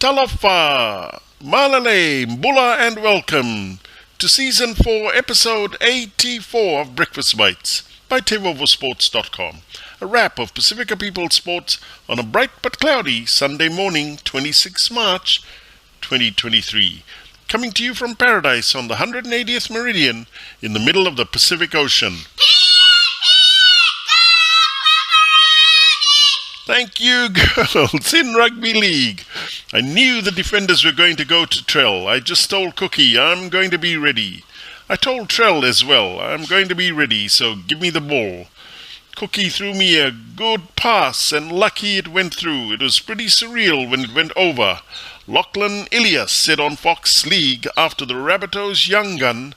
Talofa, Malale, Bula, and welcome to Season 4, Episode 84 of Breakfast Bites by TEIVOVOsports.com, a wrap of Pasifika Peoples sports on a bright but cloudy Sunday morning, 26 March 2023. Coming to you from paradise on the 180th meridian in the middle of the Pacific Ocean. Thank you, girls, in Rugby League. I knew the defenders were going to go to Trell. I just told Cookie, I'm going to be ready. I told Trell as well, I'm going to be ready, so give me the ball. Cookie threw me a good pass, and lucky it went through. It was pretty surreal when it went over. Lachlan Ilias said on Fox League after the Rabbitohs young gun,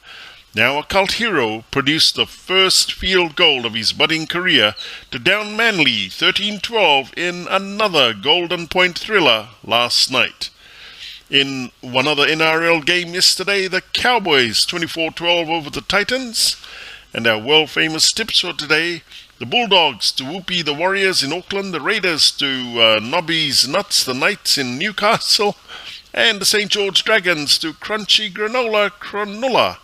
now a cult hero, produced the first field goal of his budding career to down Manly 13-12 in another Golden Point thriller last night. In one other NRL game yesterday, the Cowboys 24-12 over the Titans, and our world-famous tips for today, the Bulldogs to whoopee the Warriors in Auckland, the Raiders to knobbysnuts the Knights in Newcastle, and the St. George Dragons to crunchygranola Cronulla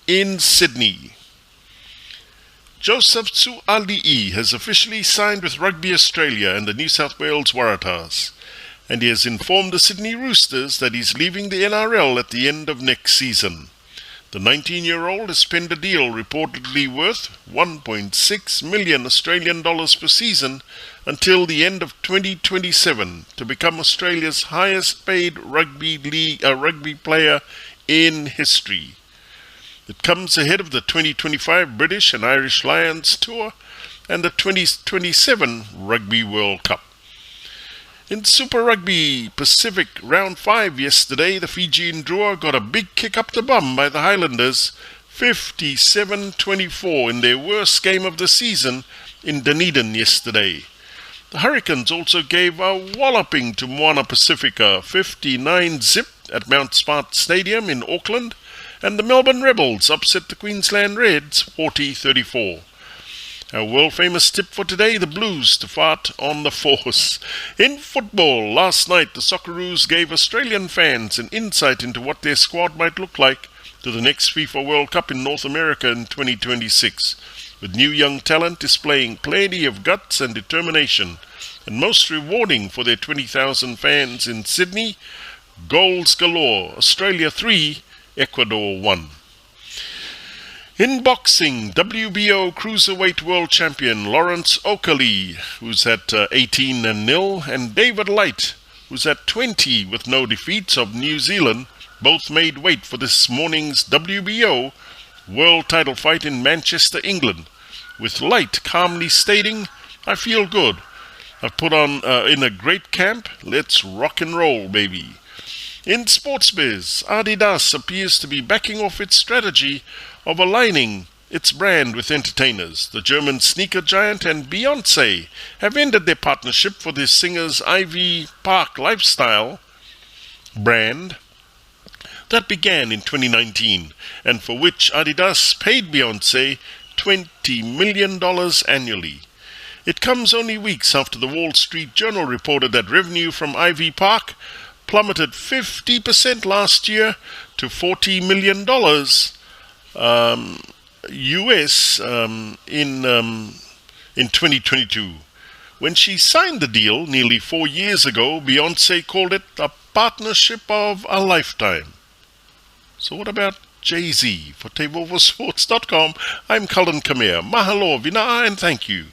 in Sydney. Joseph Suali'i has officially signed with Rugby Australia and the New South Wales Waratahs, and he has informed the Sydney Roosters that he's leaving the NRL at the end of next season. The 19-year-old has penned a deal reportedly worth 1.6 million Australian dollars per season until the end of 2027 to become Australia's highest-paid rugby player in history. It comes ahead of the 2025 British and Irish Lions Tour and the 2027 Rugby World Cup. In Super Rugby Pacific Round 5 yesterday, the Fijian Drua got a big kick up the bum by the Highlanders, 57-24 in their worst game of the season in Dunedin yesterday. The Hurricanes also gave a walloping to Moana Pacifica, 59-zip at Mount Smart Stadium in Auckland, and the Melbourne Rebels upset the Queensland Reds 40-34. Our world-famous tip for today, the Blues to fart on the force. In football, last night the Socceroos gave Australian fans an insight into what their squad might look like to the next FIFA World Cup in North America in 2026, with new young talent displaying plenty of guts and determination, and most rewarding for their 20,000 fans in Sydney, goals galore, Australia 3, Ecuador 1. In boxing, WBO Cruiserweight World Champion Lawrence Oakley, who's at 18-0, and David Light, who's at 20 with no defeats of New Zealand, both made weight for this morning's WBO World title fight in Manchester, England, with Light calmly stating, "I feel good. I've put on in a great camp. Let's rock and roll, baby." In sports biz, Adidas appears to be backing off its strategy of aligning its brand with entertainers. The German sneaker giant and Beyoncé have ended their partnership for the singer's Ivy Park lifestyle brand that began in 2019, and for which Adidas paid Beyoncé $20 million annually. It comes only weeks after the Wall Street Journal reported that revenue from Ivy Park plummeted 50% last year to $40 million US in 2022. When she signed the deal nearly 4 years ago, Beyoncé called it a partnership of a lifetime. So what about Jay-Z? For TEIVOVOsports.com, I'm Cullen Kamea. Mahalo, vina, and thank you.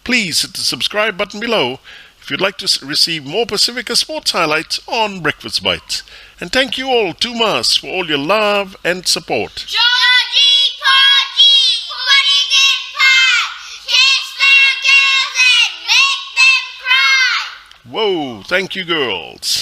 Please hit the subscribe button below if you'd like to receive more Pacifica sports highlights on Breakfast Bites. And thank you all, Tumas, for all your love and support. Georgie, Porgy, Pudding Pie, kiss the girls and make them cry. Whoa, thank you, girls.